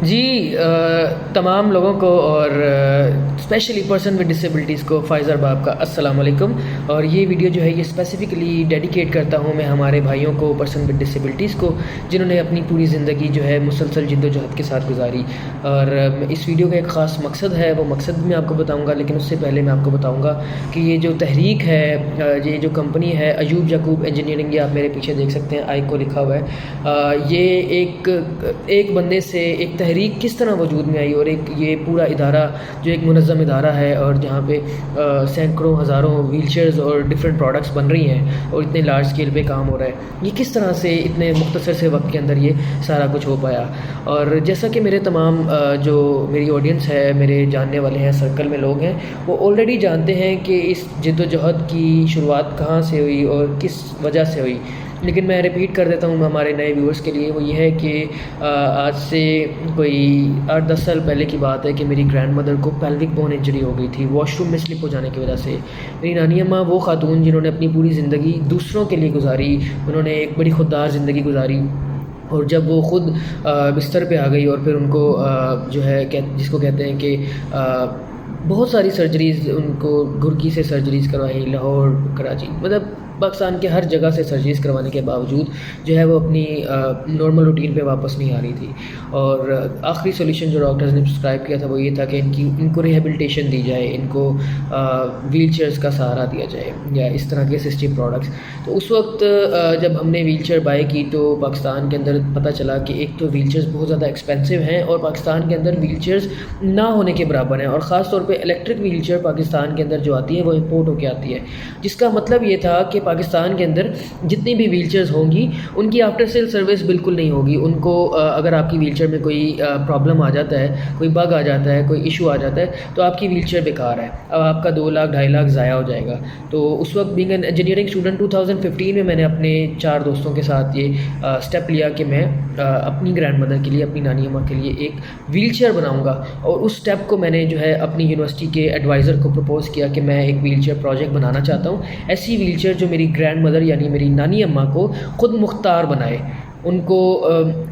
جی تمام لوگوں کو اور اسپیشلی پرسن ود ڈسیبلٹیز کو فائزہ باب کا السلام علیکم. اور یہ ویڈیو جو ہے یہ اسپیسیفکلی ڈیڈیکیٹ کرتا ہوں میں ہمارے بھائیوں کو, پرسن ود ڈسیبلٹیز کو, جنہوں نے اپنی پوری زندگی جو ہے مسلسل جد و جہد کے ساتھ گزاری. اور اس ویڈیو کا ایک خاص مقصد ہے, وہ مقصد میں آپ کو بتاؤں گا, لیکن اس سے پہلے میں آپ کو بتاؤں گا کہ یہ جو تحریک ہے, یہ جو کمپنی ہے ایوب یعقوب انجینئرنگ, یہ آپ میرے پیچھے دیکھ سکتے ہیں AYECo لکھا ہوا ہے. یہ ایک بندے سے ایک تحریک کس طرح وجود میں آئی, اور یہ پورا ادارہ جو ایک منظم ادارہ ہے, اور جہاں پہ سینکڑوں ہزاروں ویل چیئرز اور ڈفرینٹ پروڈکٹس بن رہی ہیں اور اتنے لارج اسکیل پہ کام ہو رہا ہے, یہ کس طرح سے اتنے مختصر سے وقت کے اندر یہ سارا کچھ ہو پایا. اور جیسا کہ میرے تمام جو میری آڈینس ہے, میرے جاننے والے ہیں, سرکل میں لوگ ہیں, وہ آلریڈی جانتے ہیں کہ اس جد و جہد کی شروعات کہاں سے ہوئی اور کس وجہ سے ہوئی, لیکن میں ریپیٹ کر دیتا ہوں ہمارے نئے ویورز کے لیے. وہ یہ ہے کہ آج سے کوئی 8-10 سال پہلے کی بات ہے کہ میری گرینڈ مدر کو پیلوک بون انجری ہو گئی تھی واش روم میں سلپ ہو جانے کی وجہ سے. میری نانی اماں وہ خاتون جنہوں نے اپنی پوری زندگی دوسروں کے لیے گزاری, انہوں نے ایک بڑی خوددار زندگی گزاری, اور جب وہ خود بستر پہ آ گئی اور پھر ان کو جو ہے جس کو کہتے ہیں کہ بہت ساری سرجریز, ان کو گرکی سے سرجریز کروائی, لاہور, کراچی, مطلب پاکستان کے ہر جگہ سے سرجریز کروانے کے باوجود جو ہے وہ اپنی نارمل روٹین پہ واپس نہیں آ رہی تھی. اور آخری سولیوشن جو ڈاکٹرز نے پرسکرائب کیا تھا وہ یہ تھا کہ ان کو ریہیبلیٹیشن دی جائے, ان کو ویل چیئرز کا سہارا دیا جائے یا اس طرح کے اسسٹیو پروڈکٹس. تو اس وقت جب ہم نے ویل چیئر بائی کی تو پاکستان کے اندر پتہ چلا کہ ایک تو ویل چیئرز بہت زیادہ ایکسپینسو ہیں, اور پاکستان کے اندر ویل چیئرز نہ ہونے کے برابر ہیں, اور خاص طور پہ الیکٹرک ویل چیئر پاکستان کے اندر جو آتی ہے وہ امپورٹ ہو کے آتی ہے, جس کا مطلب یہ تھا کہ پاکستان کے اندر جتنی بھی ویل چیئرز ہوں گی ان کی آفٹر سیل سروس بالکل نہیں ہوگی. ان کو اگر آپ کی ویل چیئر میں کوئی پرابلم آ جاتا ہے, کوئی بگ آ جاتا ہے, کوئی ایشو آ جاتا ہے, تو آپ کی ویل چیئر بیکار ہے, اب آپ کا 2 لاکھ 2.5 لاکھ ضائع ہو جائے گا. تو اس وقت بینگ این انجینئرنگ اسٹوڈنٹ 2015 میں نے اپنے 4 دوستوں کے ساتھ یہ اسٹیپ لیا کہ میں اپنی گرینڈ مدر کے لیے, اپنی نانی اماں کے لیے ایک ویل چیئر بناؤں گا. اور اس اسٹیپ کو میں نے جو ہے اپنی یونیورسٹی کے ایڈوائزر کو پرپوز کیا کہ میں ایک ویل چیئر پروجیکٹ بنانا چاہتا ہوں, ایسی ویل چیئر جو میری گرینڈ مدر یعنی میری نانی اماں کو خود مختار بنائے, ان کو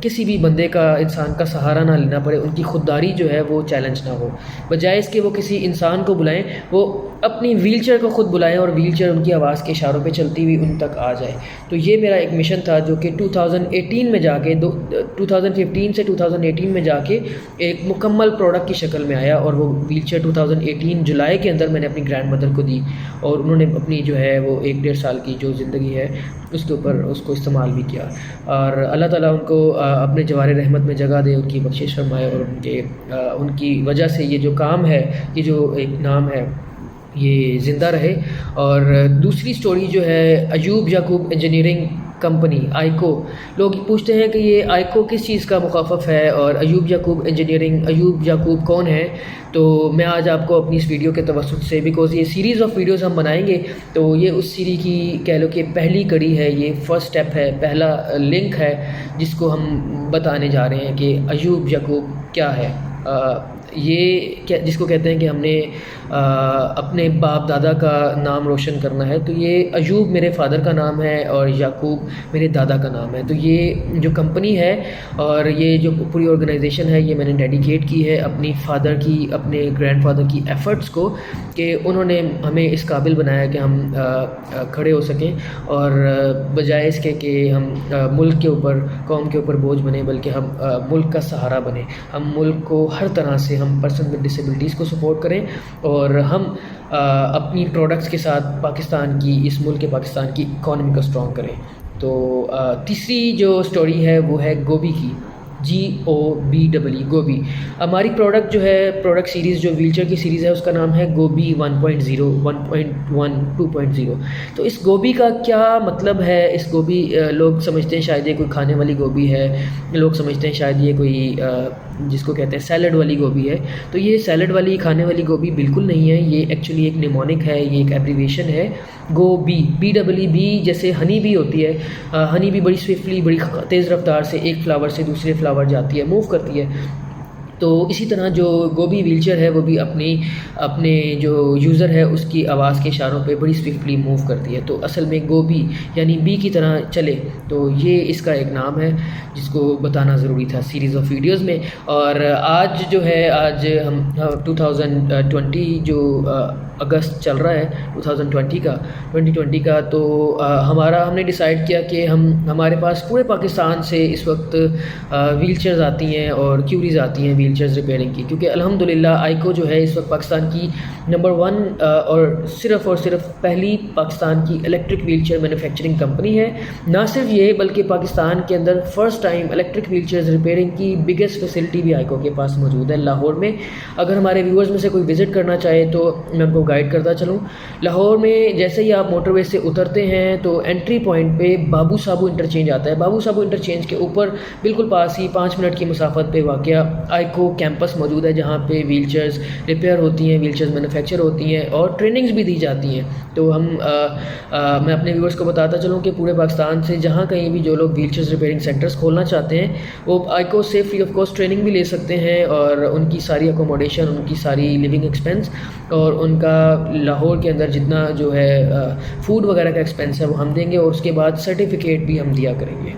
کسی بھی بندے کا, انسان کا سہارا نہ لینا پڑے, ان کی خودداری جو ہے وہ چیلنج نہ ہو, بجائے اس کے وہ کسی انسان کو بلائیں, وہ اپنی ویل چیئر کو خود بلائیں اور ویل چیئر ان کی آواز کے اشاروں پہ چلتی ہوئی ان تک آ جائے. تو یہ میرا ایک مشن تھا جو کہ 2018 میں جا کے 2015 سے 2018 میں جا کے ایک مکمل پروڈکٹ کی شکل میں آیا, اور وہ ویل چیئر 2018 جولائی کے اندر میں نے اپنی گرینڈ مدر کو دی, اور انہوں نے اپنی جو ہے وہ 1-1.5 سال کی جو زندگی ہے اس کے اوپر اس کو استعمال بھی کیا. اور اللہ تعالیٰ ان کو اپنے جوار رحمت میں جگہ دے, ان کی بخشش فرمائے, اور ان کی وجہ سے یہ جو کام ہے, یہ جو ایک نام ہے, یہ زندہ رہے. اور دوسری سٹوری جو ہے ایوب یعقوب انجینئرنگ کمپنی AYECo, لوگ پوچھتے ہیں کہ یہ AYECo کس چیز کا مخفف ہے اور ایوب یعقوب انجینئرنگ, ایوب یعقوب کون ہے. تو میں آج آپ کو اپنی اس ویڈیو کے توسط سے, بیکاز یہ سیریز آف ویڈیوز ہم بنائیں گے, تو یہ اس سیریز کی کہہ لو کہ پہلی کڑی ہے, یہ فرسٹ سٹیپ ہے, پہلا لنک ہے جس کو ہم بتانے جا رہے ہیں کہ ایوب یعقوب کیا ہے. یہ جس کو کہتے ہیں کہ ہم نے اپنے باپ دادا کا نام روشن کرنا ہے, تو یہ ایوب میرے فادر کا نام ہے اور یعقوب میرے دادا کا نام ہے. تو یہ جو کمپنی ہے اور یہ جو پوری آرگنائزیشن ہے, یہ میں نے ڈیڈیکیٹ کی ہے اپنی فادر کی, اپنے گرینڈ فادر کی ایفرٹس کو, کہ انہوں نے ہمیں اس قابل بنایا کہ ہم کھڑے ہو سکیں, اور بجائے اس کے کہ ہم ملک کے اوپر, قوم کے اوپر بوجھ بنے, بلکہ ہم ملک کا سہارا بنے. ہم ملک کو ہر طرح سے, ہم پرسن ود ڈسیبلٹیز کو سپورٹ کریں, اور ہم اپنی پروڈکٹس کے ساتھ پاکستان کی, اس ملک کے پاکستان کی اکانومی کو اسٹرانگ کریں. تو تیسری جو سٹوری ہے وہ ہے گوبی کی, GOBE, گوبی. ہماری پروڈکٹ جو ہے, پروڈکٹ سیریز جو ویل چیئر کی سیریز ہے, اس کا نام ہے گوبی 1.0, 1.1, 2.0. تو اس گوبی کا کیا مطلب ہے؟ اس گوبی, لوگ سمجھتے ہیں شاید یہ کوئی کھانے والی گوبی ہے, لوگ سمجھتے ہیں شاید یہ کوئی جس کو کہتے ہیں سیلڈ والی گوبھی ہے. تو یہ سیلڈ والی, کھانے والی گوبھی بالکل نہیں ہے, یہ ایکچولی ایک نیمونک ہے, یہ ایک ایبریویشن ہے. گوبی, BEE, جیسے ہنی بی ہوتی ہے, ہنی بی بڑی سوئفٹلی, بڑی تیز رفتار سے ایک فلاور سے دوسرے فلاور جاتی ہے, موو کرتی ہے. تو اسی طرح جو گوبھی ویل چیئر ہے وہ بھی اپنے جو یوزر ہے اس کی آواز کے اشاروں پہ بڑی سوئفٹلی موو کرتی ہے، تو اصل میں گوبھی یعنی بی کی طرح چلے، تو یہ اس کا ایک نام ہے جس کو بتانا ضروری تھا سیریز آف ویڈیوز میں۔ اور آج جو ہے آج ہم 2020 جو اگست چل رہا ہے 2020 کا، تو ہم نے ڈیسائیڈ کیا کہ ہمارے پاس پورے پاکستان سے اس وقت ویل چیئرز آتی ہیں اور کیوریز آتی ہیں ویل چیئرز ریپیئرنگ کی، کیونکہ الحمدللہ آئیکو جو ہے اس وقت پاکستان کی نمبر 1 اور صرف پہلی پاکستان کی electric wheelchair manufacturing company ہے۔ نہ صرف یہ بلکہ پاکستان کے اندر first time electric well chairs repairing کی بگیسٹ فیسلٹی بھی آئیکو کے پاس موجود ہے لاہور میں۔ اگر ہمارے ویورز میں سے کوئی وزٹ کرنا چاہے تو میں ان کو گائیڈ کرتا چلوں، لاہور میں جیسے ہی آپ موٹر وے سے اترتے ہیں تو انٹری پوائنٹ پہ بابو صابو انٹرچینج آتا ہے، بابو صابو انٹرچینج کے اوپر بالکل پاس ہی 5 منٹ کی مسافت پہ واقع آئیکو کیمپس موجود ہے، جہاں پہ ویل چیئرز ریپیئر ہوتی ہیں، ویل چیئرز مینوفیکچر ہوتی ہیں اور ٹریننگز بھی دی جاتی ہیں۔ تو میں اپنے ویورز کو بتاتا چلوں کہ پورے پاکستان سے جہاں کہیں بھی جو لوگ ویل چیئرز ریپیئرنگ سینٹرز کھولنا چاہتے ہیں وہ آئیکو سے فری آف کاسٹ ٹریننگ بھی لے سکتے ہیں، اور ان کی ساری اکوموڈیشن، ان کی ساری لیونگ ایکسپینس اور ان کا لاہور کے اندر جتنا جو ہے فوڈ وغیرہ کا ایکسپینس ہے وہ ہم دیں گے، اور اس کے بعد سرٹیفکیٹ بھی ہم دیا کریں گے۔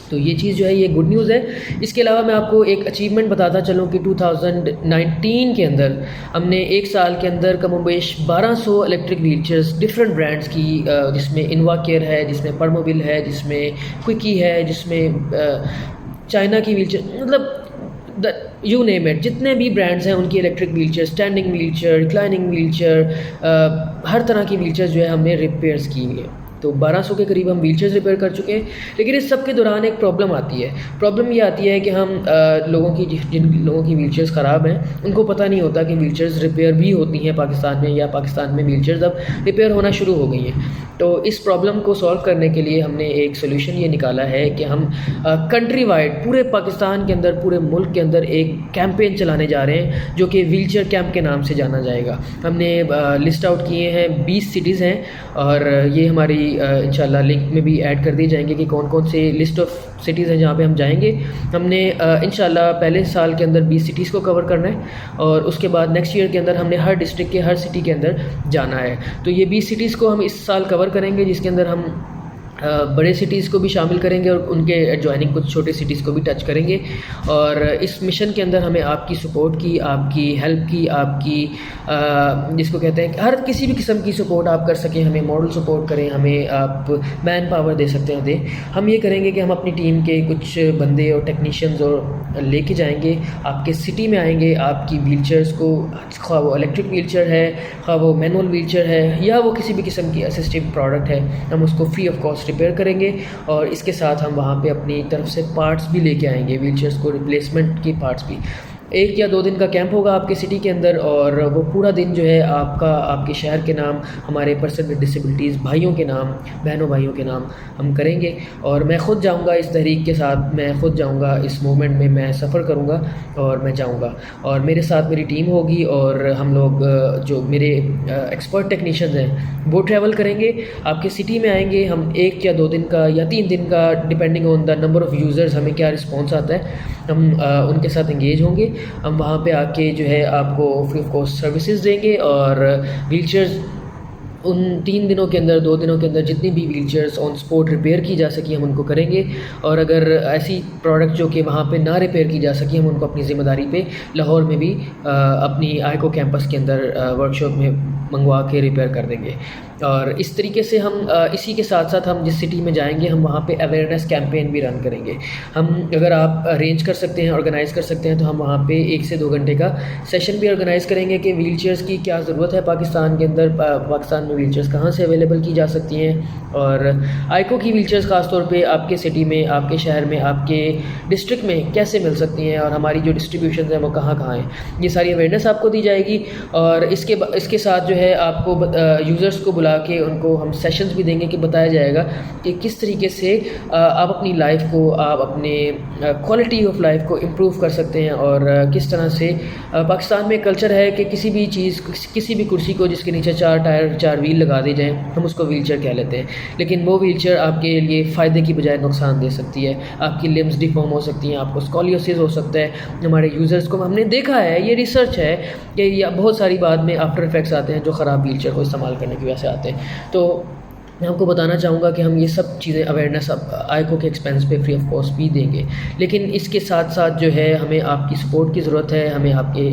تو یہ چیز جو ہے یہ گڈ نیوز ہے۔ اس کے علاوہ میں آپ کو ایک اچیومنٹ بتاتا چلوں کہ 2019 کے اندر ہم نے ایک سال کے اندر کم و بیش 1200 electric well chairs different brands کی، جس میں انوا کیئر ہے، جس میں پرموبل ہے، جس میں کوئکی ہے، جس میں چائنا کی ویل چیئر، مطلب یو نیم اٹ، جتنے بھی برانڈز ہیں ان کی electric wheelchair, standing wheelchair, reclining wheelchair, ہر طرح کی ویل چیئر جو ہے ہم نے ریپیئرز کی ہوئی ہے۔ تو 1200 کے قریب ہم ویل چیئرز ریپیئر کر چکے ہیں، لیکن اس سب کے دوران ایک پرابلم آتی ہے۔ پرابلم یہ آتی ہے کہ ہم جن لوگوں کی ویل چیئرز خراب ہیں ان کو پتہ نہیں ہوتا کہ ویل چیئرز ریپیئر بھی ہوتی ہیں پاکستان میں، یا پاکستان میں ویل چیئرز اب ریپیئر ہونا شروع ہو گئی ہیں۔ تو اس پرابلم کو سولو کرنے کے لیے ہم نے ایک سولوشن یہ نکالا ہے کہ ہم کنٹری وائڈ پورے پاکستان کے اندر، پورے ملک کے اندر ایک کیمپین چلانے جا رہے ہیں جو کہ ویل چیئر کیمپ کے نام سے جانا جائے گا۔ ہم نے لسٹ آؤٹ کیے ہیں، 20 سٹیز ہیں، اور یہ ہماری انشاءاللہ لنک میں بھی ایڈ کر دی جائیں گے کہ کون کون سے لسٹ آف سٹیز ہیں جہاں پہ ہم جائیں گے۔ ہم نے انشاءاللہ پہلے سال کے اندر 20 سٹیز کو کور کرنا ہے، اور اس کے بعد نیکسٹ ایئر کے اندر ہم نے ہر ڈسٹرکٹ کے ہر سٹی کے اندر جانا ہے۔ تو یہ 20 سٹیز کو ہم اس سال کور کریں گے، جس کے اندر ہم بڑے سٹیز کو بھی شامل کریں گے اور ان کے ایڈجوائننگ کچھ چھوٹے سٹیز کو بھی ٹچ کریں گے۔ اور اس مشن کے اندر ہمیں آپ کی سپورٹ کی، آپ کی ہیلپ کی، آپ کی جس کو کہتے ہیں ہر کسی بھی قسم کی سپورٹ آپ کر سکیں، ہمیں مورل سپورٹ کریں، ہمیں آپ مین پاور دے سکتے ہیں دیں۔ ہم یہ کریں گے کہ ہم اپنی ٹیم کے کچھ بندے اور ٹیکنیشینز اور لے کے جائیں گے، آپ کے سٹی میں آئیں گے، آپ کی ویل چیئرز کو، خواہ وہ الیکٹرک ویل چیئر ہے، خواہ وہ مینول ویل چیئر ہے، یا وہ کسی بھی قسم کی اسسٹیو پروڈکٹ ہے، ہم اس کو فری آف کاسٹ ریپیئر کریں گے، اور اس کے ساتھ ہم وہاں پہ اپنی طرف سے پارٹس بھی لے کے آئیں گے، ویل چیئرز کو ریپلیسمنٹ کی پارٹس بھی۔ 1 یا 2 دن کا کیمپ ہوگا آپ کے سٹی کے اندر، اور وہ پورا دن جو ہے آپ کے شہر کے نام، ہمارے پرسن ود ڈسیبلٹیز بھائیوں کے نام، بہنوں بھائیوں کے نام ہم کریں گے۔ اور میں خود جاؤں گا اس تحریک کے ساتھ، میں خود جاؤں گا اس موومنٹ میں، میں سفر کروں گا اور میں جاؤں گا، اور میرے ساتھ میری ٹیم ہوگی، اور ہم لوگ جو میرے ایکسپرٹ ٹیکنیشینز ہیں وہ ٹریول کریں گے، آپ کے سٹی میں آئیں گے۔ ہم 1 یا 2 دن کا یا 3 دن کا، depending on the number of users, ہمیں کیا رسپانس آتا ہے، ہم ان کے ساتھ انگیج ہوں گے۔ ہم وہاں پہ آ کے جو ہے آپ کو فری آف کاسٹ سروسز دیں گے، اور ویل چیئرز ان 3 دنوں کے اندر، 2 دنوں کے اندر جتنی بھی ویل چیئرز آن سپورٹ ریپیئر کی جا سکی ہم ان کو کریں گے، اور اگر ایسی پروڈکٹ جو کہ وہاں پہ نہ ریپیئر کی جا سکی ہم ان کو اپنی ذمہ داری پہ لاہور میں بھی اپنی آئیکو کیمپس کے اندر ورکشاپ میں منگوا کے ریپیئر کر دیں گے۔ اور اس طریقے سے ہم اسی کے ساتھ ساتھ ہم جس سٹی میں جائیں گے ہم وہاں پہ اویئرنیس کیمپین بھی رن کریں گے۔ ہم اگر آپ ارینج کر سکتے ہیں، آرگنائز کر سکتے ہیں، تو ہم وہاں پہ 1 سے 2 گھنٹے کا سیشن بھی آرگنائز کریں گے کہ ویل چیئرز کی کیا ضرورت ہے پاکستان کے اندر، پاکستان میں ویل چیئرز کہاں سے اویلیبل کی جا سکتی ہیں، اور آئیکو کی ویل چیئرز خاص طور پہ آپ کے سٹی میں، آپ کے شہر میں، آپ کے ڈسٹرکٹ میں کیسے مل سکتی ہیں، اور ہماری جو ڈسٹریبیوشنز ہیں وہ کہاں کہاں ہیں، یہ ساری اویئرنیس آپ کو دی جائے گی۔ اور اس کے ساتھ جو ہے آپ کو یوزرز کو بلا کے ان کو ہم سیشنز بھی دیں گے کہ بتایا جائے گا کہ کس طریقے سے آپ اپنی لائف کو، آپ اپنے کوالٹی آف لائف کو امپروو کر سکتے ہیں، اور کس طرح سے پاکستان میں کلچر ہے کہ کسی بھی چیز، کسی بھی کرسی کو جس کے نیچے 4 ٹائر 4 ویل لگا دی جائے ہم اس کو ویل چیئر کہہ لیتے ہیں، لیکن وہ ویل چیئر آپ کے لیے فائدے کی بجائے نقصان دے سکتی ہے، آپ کی لمز ڈیفارم ہو سکتی ہیں، آپ کو اسکولیوسس ہو سکتا ہے۔ ہمارے یوزرز کو ہم نے دیکھا ہے، یہ ریسرچ ہے کہ یہ بہت ساری بعد میں آفٹر افیکٹس آتے ہیں جو خراب ویل چیئر کو استعمال کرنے کی وجہ سے آتے ہیں۔ تو میں آپ کو بتانا چاہوں گا کہ ہم یہ سب چیزیں اویئرنیس آئیکو کے ایکسپینس پہ فری آف کاسٹ بھی دیں گے، لیکن اس کے ساتھ ساتھ جو ہے ہمیں آپ کی سپورٹ کی ضرورت ہے، ہمیں آپ کے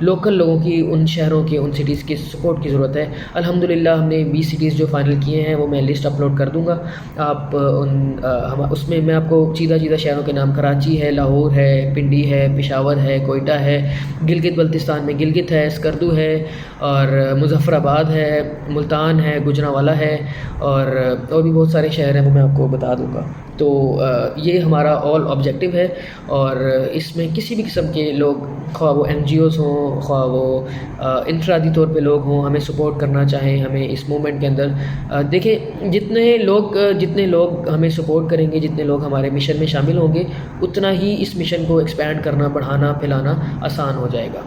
لوکل لوگوں کی، ان شہروں کے، ان سٹیز کی سپورٹ کی ضرورت ہے۔ الحمدللہ ہم نے 20 سٹیز جو فائنل کیے ہیں وہ میں لسٹ اپلوڈ کر دوں گا، آپ اس میں میں آپ کو چیدہ شہروں کے نام کراچی ہے، لاہور ہے، پنڈی ہے، پشاور ہے، کوئٹہ ہے، گلگت بلتستان میں گلگت ہے، اسکردو ہے، اور مظفر آباد ہے، ملتان ہے، گجرانوالہ ہے، اور بھی بہت سارے شہر ہیں وہ میں آپ کو بتا دوں گا۔ تو یہ ہمارا آل آبجیکٹیو ہے، اور اس میں کسی بھی قسم کے لوگ، خواہ وہ این جی اوز ہوں، خواہ وہ انفرادی طور پہ لوگ ہوں، ہمیں سپورٹ کرنا چاہیں ہمیں اس موومنٹ کے اندر، دیکھیں جتنے لوگ ہمیں سپورٹ کریں گے، جتنے لوگ ہمارے مشن میں شامل ہوں گے، اتنا ہی اس مشن کو ایکسپینڈ کرنا، بڑھانا، پھیلانا آسان ہو جائے گا۔